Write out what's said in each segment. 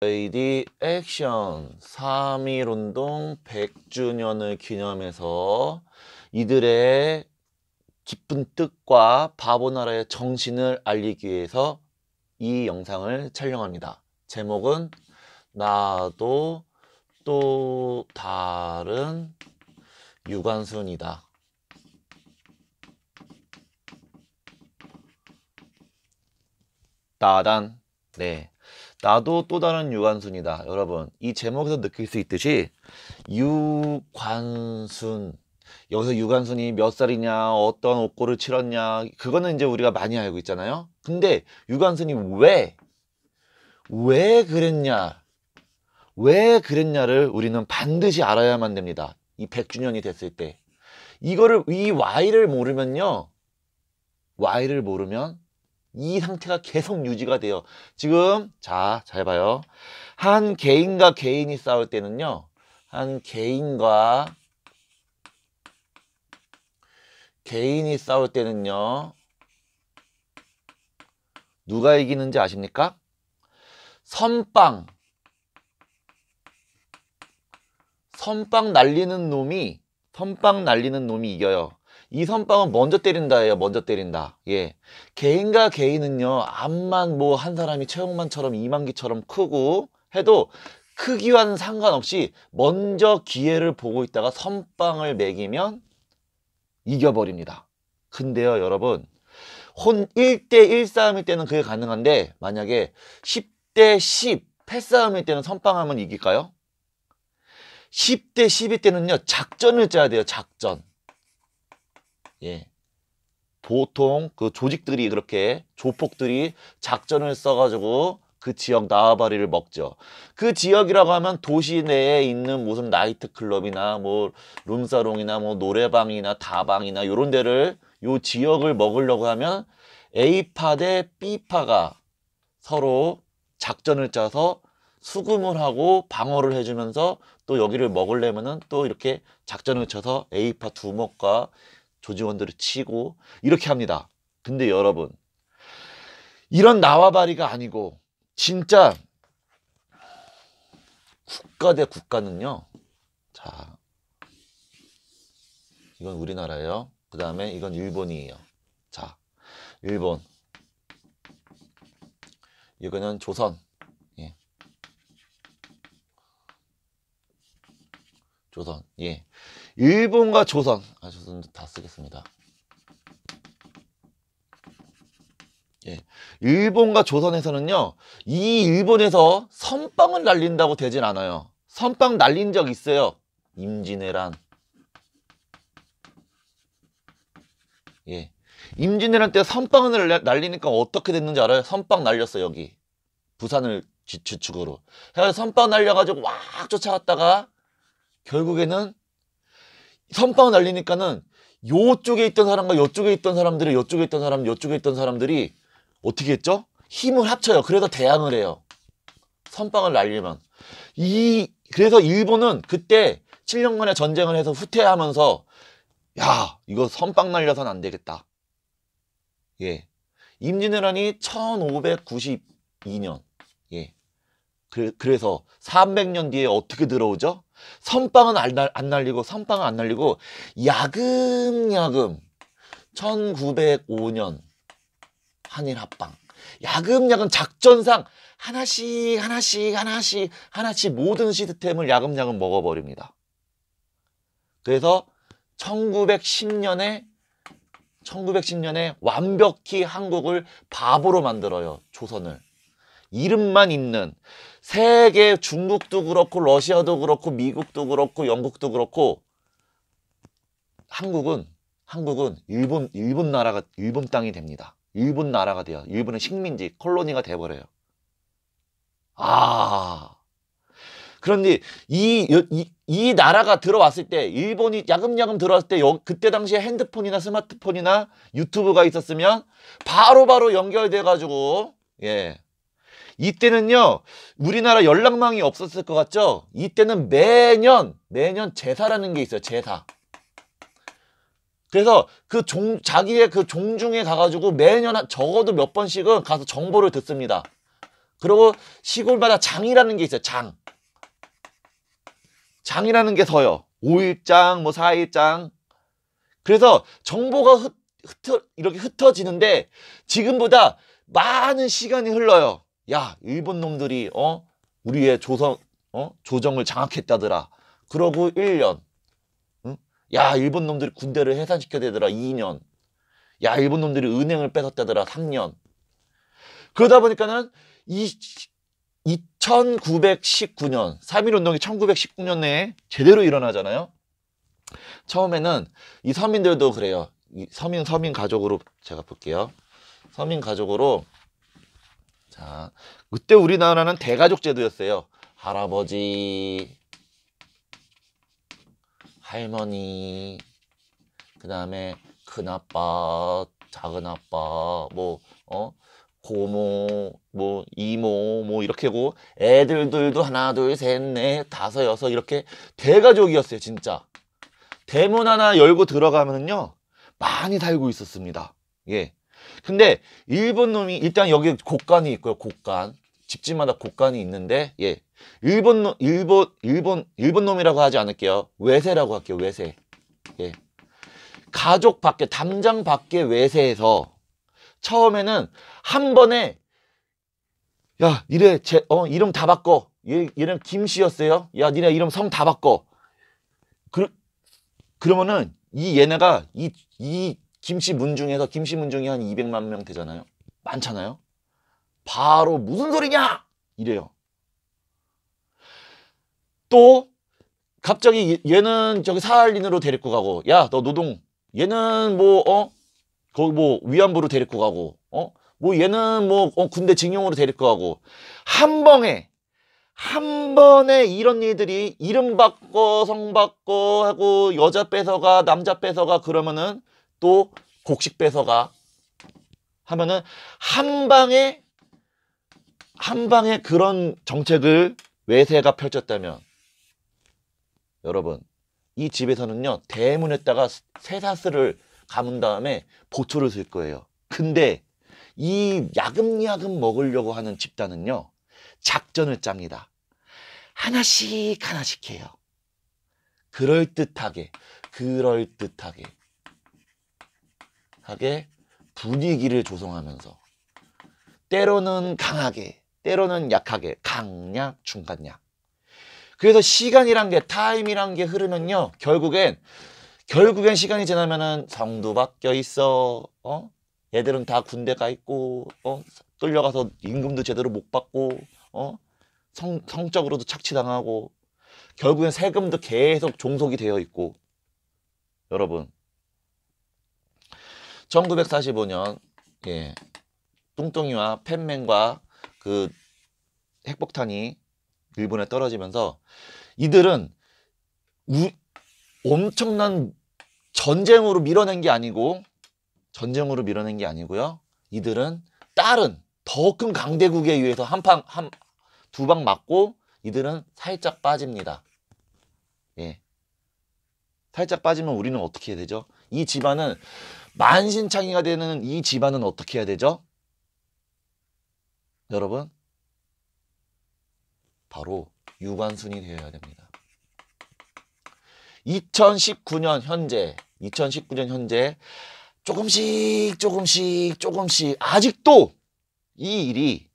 레이디 액션 3.1운동 100주년을 기념해서 이들의 깊은 뜻과 바보나라의 정신을 알리기 위해서 이 영상을 촬영합니다. 제목은 나도 또 다른 유관순이다. 따단. 네. 나도 또 다른 유관순이다. 여러분, 이 제목에서 느낄 수 있듯이 유관순, 여기서 유관순이 몇 살이냐, 어떤 옥고를 치렀냐, 그거는 이제 우리가 많이 알고 있잖아요. 근데 유관순이 왜 그랬냐, 왜 그랬냐를 우리는 반드시 알아야만 됩니다. 이 100주년이 됐을 때 이 Y를 모르면요, Y를 모르면 이 상태가 계속 유지가 돼요. 지금 자, 잘 봐요. 한 개인과 개인이 싸울 때는요, 한 개인과 개인이 싸울 때는요, 누가 이기는지 아십니까? 선빵 날리는 놈이 이겨요. 이 선빵은 먼저 때린다예요. 먼저 때린다. 예. 개인과 개인은요, 암만 뭐 한 사람이 최홍만처럼 이만기처럼 크고 해도 크기와는 상관없이 먼저 기회를 보고 있다가 선빵을 매기면 이겨버립니다. 근데요, 여러분, 1대1 싸움일 때는 그게 가능한데, 만약에 10대10 패싸움일 때는 선빵하면 이길까요? 10대10일 때는요, 작전을 짜야 돼요. 작전. 예. 보통 그 조직들이, 그렇게 조폭들이 작전을 써가지고 그 지역縄바리를 먹죠. 그 지역이라고 하면 도시 내에 있는 무슨 나이트클럽이나 뭐 룸사롱이나 뭐 노래방이나 다방이나 요런 데를, 요 지역을 먹으려고 하면 A파 대 B파가 서로 작전을 짜서 수금을 하고 방어를 해주면서 또 여기를 먹으려면은 또 이렇게 작전을 쳐서 A파 두목과 조직원들을 치고 이렇게 합니다. 근데 여러분, 이런縄바리가 아니고 진짜 국가 대 국가는요, 자, 이건 우리나라예요. 그 다음에 이건 일본이에요. 자, 일본, 이거는 조선. 예. 조선. 예. 일본과 조선. 조선도 다 쓰겠습니다. 예. 일본과 조선에서는요, 이 일본에서 선빵을 날린다고 되진 않아요. 선빵 날린 적 있어요. 임진왜란. 예. 임진왜란 때 선빵을 날리니까 어떻게 됐는지 알아요? 선빵 날렸어, 여기. 부산을 주축으로. 그래서 선빵 날려가지고 막 쫓아갔다가 결국에는 선빵을 날리니까는 요쪽에 있던 사람과 요쪽에 있던 사람들이 어떻게 했죠? 힘을 합쳐요. 그래서 대항을 해요. 선빵을 날리면. 그래서 일본은 그때 7년간의 전쟁을 해서 후퇴하면서, 야, 이거 선빵 날려서는 안 되겠다. 예. 임진왜란이 1592년. 예. 그래서 300년 뒤에 어떻게 들어오죠? 선빵은 안 날리고 야금야금 1905년 한일 합방. 야금야금 작전상 하나씩 모든 시스템을 야금야금 먹어버립니다. 그래서 1910년에 완벽히 한국을 바보로 만들어요. 조선을. 이름만 있는 세계, 중국도 그렇고 러시아도 그렇고 미국도 그렇고 영국도 그렇고, 한국은 일본 땅이 됩니다. 일본 나라가 돼요. 일본의 식민지 콜로니가 돼버려요. 그런데 이 나라가 들어왔을 때, 일본이 야금야금 들어왔을 때, 그때 당시에 핸드폰이나 스마트폰이나 유튜브가 있었으면 바로바로 연결돼 가지고, 예, 이때는요, 우리나라 연락망이 없었을 것 같죠? 이때는 매년 제사라는 게 있어요. 제사. 그래서 자기의 그 종중에 가가지고 매년 적어도 몇 번씩은 가서 정보를 듣습니다. 그리고 시골마다 장이라는 게 있어요. 장이라는 게 서요. 5일장, 뭐 4일장. 그래서 정보가 이렇게 흩어지는데 지금보다 많은 시간이 흘러요. 야, 일본 놈들이 우리의 조정을 장악했다더라. 그러고 1년. 응? 야, 일본 놈들이 군대를 해산시켜대더라. 2년. 야, 일본 놈들이 은행을 뺏었다더라. 3년. 그러다 보니까는 1919년 3.1운동이 1919년에 제대로 일어나잖아요. 처음에는 이 서민들도 그래요. 이 서민 가족으로 제가 볼게요. 서민 가족으로. 자, 그때 우리나라는 대가족 제도였어요. 할아버지, 할머니, 그 다음에 큰아빠, 작은아빠, 고모, 이모, 이렇게고, 애들들도 하나, 둘, 셋, 넷, 다섯, 여섯, 이렇게 대가족이었어요, 진짜. 대문 하나 열고 들어가면은요, 많이 살고 있었습니다. 예. 근데, 일본 놈이, 일단 여기 곳간이 있고요, 곳간. 집집마다 곳간이 있는데, 예. 일본 놈이라고 하지 않을게요. 외세라고 할게요, 외세. 예. 가족 밖에, 담장 밖에 외세에서, 처음에는 한 번에 야, 니네 이름 다 바꿔. 얘는 김씨였어요. 야, 니네 이름 성 다 바꿔. 그러면은 얘네가 이 김씨 문중에서 김씨 문중이 한 200만 명 되잖아요. 많잖아요. 바로 무슨 소리냐? 이래요. 또 갑자기 얘는 저기 사할린으로 데리고 가고, 야, 너 노동. 얘는 거기 위안부로 데리고 가고, 얘는 군대 징용으로 데리고 가고, 한 번에 이런 일들이 이름 바꿔, 성 바꿔 하고, 여자 뺏어가, 남자 뺏어가, 그러면은 또 곡식 뺏어가 하면은 한 방에 그런 정책을 외세가 펼쳤다면, 여러분, 이 집에서는요, 대문에다가 쇠사슬을 감은 다음에 보초를 쓸 거예요. 근데 이 야금야금 먹으려고 하는 집단은요, 작전을 짭니다. 하나씩 해요. 그럴듯하게 분위기를 조성하면서, 때로는 강하게, 때로는 약하게, 강약, 중간약. 그래서 시간이란 게, 타임이란 게 흐르면요, 결국엔 시간이 지나면은 성도 바뀌어 있어. 얘들은 다 군대 가 있고, 끌려가서 임금도 제대로 못 받고, 성적으로도 착취당하고, 결국엔 세금도 계속 종속이 되어 있고. 여러분, 1945년, 예, 뚱뚱이와 팬맨과 그 핵폭탄이 일본에 떨어지면서 이들은 엄청난 전쟁으로 밀어낸 게 아니고요. 이들은 다른 더 큰 강대국에 의해서 두 방 맞고 이들은 살짝 빠집니다. 예. 살짝 빠지면 우리는 어떻게 해야 되죠? 이 집안은 만신창이가 되는 이 집안은 어떻게 해야 되죠? 여러분, 바로 유관순이 되어야 됩니다. 2019년 현재 조금씩 아직도 이 일이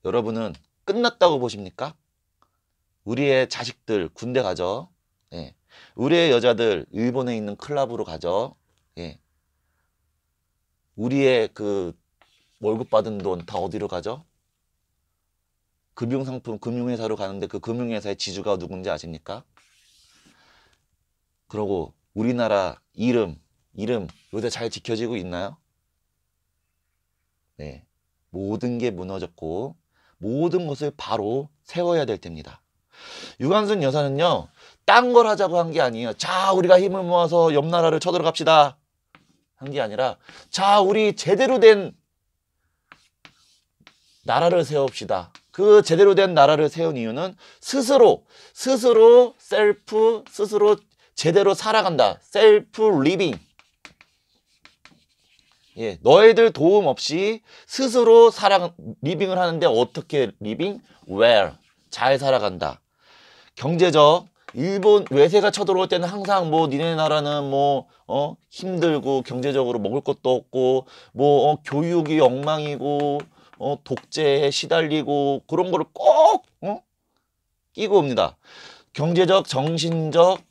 여러분은 끝났다고 보십니까? 우리의 자식들 군대 가죠. 예. 우리의 여자들 일본에 있는 클럽으로 가죠. 예. 우리의 그 월급 받은 돈 다 어디로 가죠? 금융상품, 금융회사로 가는데 그 금융회사의 지주가 누군지 아십니까? 그러고 우리나라 이름 요새 잘 지켜지고 있나요? 네. 모든 게 무너졌고 모든 것을 바로 세워야 될 때입니다. 유관순 여사는요, 딴 걸 하자고 한 게 아니에요. 자, 우리가 힘을 모아서 옆 나라를 쳐들어갑시다 한 게 아니라, 자, 우리 제대로 된 나라를 세웁시다. 그 제대로 된 나라를 세운 이유는 스스로 제대로 살아간다. 셀프 리빙. 예, 너희들 도움 없이 스스로 리빙을 하는데 어떻게 리빙? well. 잘 살아간다. 경제적 일본 외세가 쳐들어올 때는 항상 뭐 니네 나라는 뭐 힘들고 경제적으로 먹을 것도 없고 뭐 교육이 엉망이고 독재에 시달리고 그런 거를 꼭 끼고 옵니다. 경제적, 정신적,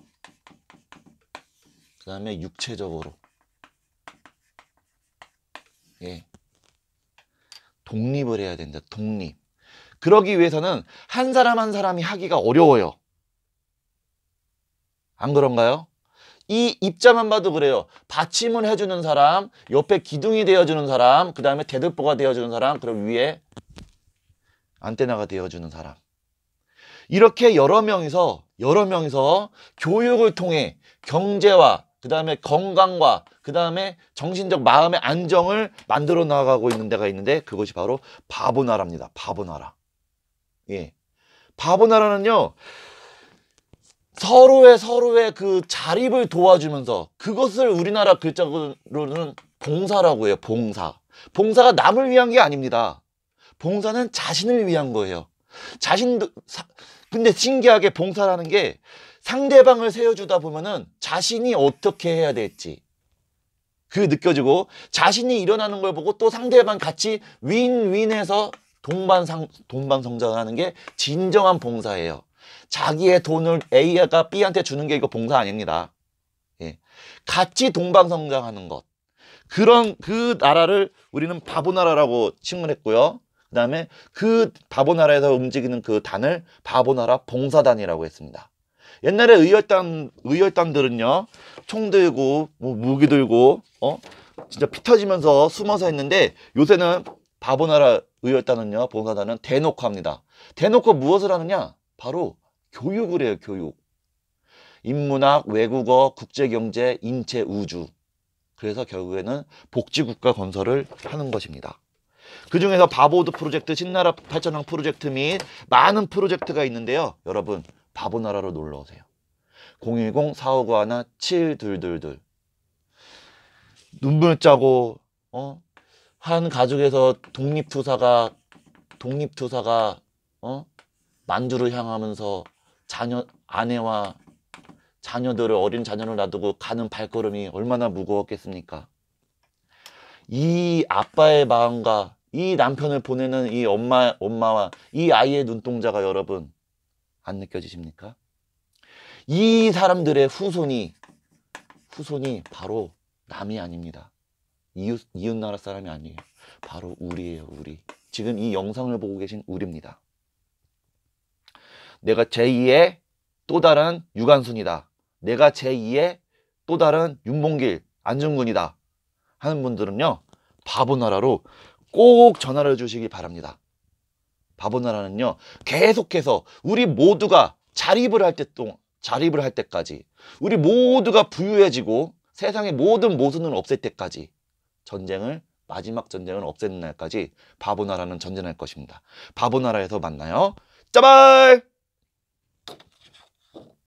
그다음에 육체적으로 예. 독립을 해야 된다. 독립. 그러기 위해서는 한 사람 한 사람이 하기가 어려워요. 안 그런가요? 이 입자만 봐도 그래요. 받침을 해주는 사람, 옆에 기둥이 되어주는 사람, 그 다음에 대들보가 되어주는 사람, 그리고 위에 안테나가 되어주는 사람. 이렇게 여러 명이서 교육을 통해 경제와 그 다음에 건강과 그 다음에 정신적 마음의 안정을 만들어 나가고 있는 데가 있는데 그것이 바로 바보나라입니다. 바보나라. 예. 바보나라는요. 서로의 그 자립을 도와주면서 그것을 우리나라 글자로는 봉사라고 해요. 봉사. 봉사가 남을 위한 게 아닙니다. 봉사는 자신을 위한 거예요. 근데 신기하게 봉사라는 게 상대방을 세워주다 보면은 자신이 어떻게 해야 될지 그게 느껴지고 자신이 일어나는 걸 보고 또 상대방 같이 윈윈해서 동반성장하는 게 진정한 봉사예요. 자기의 돈을 A가 B한테 주는 게 이거 봉사 아닙니다. 예. 같이 동방성장하는 것. 그 나라를 우리는 바보나라라고 칭을 했고요. 그 다음에 그 바보나라에서 움직이는 그 단을 바보나라 봉사단이라고 했습니다. 옛날에 의열단들은요, 총 들고, 뭐 무기 들고, 진짜 피 터지면서 숨어서 했는데 요새는 바보나라 의열단은요, 봉사단은 대놓고 합니다. 대놓고 무엇을 하느냐? 바로 교육을 해요, 교육. 인문학, 외국어, 국제경제, 인체, 우주. 그래서 결국에는 복지국가 건설을 하는 것입니다. 그 중에서 바보우드 프로젝트, 신나라 8천왕 프로젝트 및 많은 프로젝트가 있는데요. 여러분, 바보나라로 놀러오세요. 010-459-1-7222. 눈물 짜고 한 가족에서 독립투사가 만주를 향하면서 아내와 어린 자녀를 놔두고 가는 발걸음이 얼마나 무거웠겠습니까? 이 아빠의 마음과 이 남편을 보내는 이 엄마와 이 아이의 눈동자가 여러분 안 느껴지십니까? 이 사람들의 후손이 바로 남이 아닙니다. 이웃나라 사람이 아니에요. 바로 우리예요, 우리. 지금 이 영상을 보고 계신 우리입니다. 내가 제2의 또 다른 유관순이다. 내가 제2의 또 다른 윤봉길, 안중근이다. 하는 분들은요. 바보나라로 꼭 전화를 주시기 바랍니다. 바보나라는요. 계속해서 우리 모두가 자립을 할 때까지 우리 모두가 부유해지고 세상의 모든 모순을 없앨 때까지 마지막 전쟁을 없애는 날까지 바보나라는 전쟁할 것입니다. 바보나라에서 만나요. 짜발!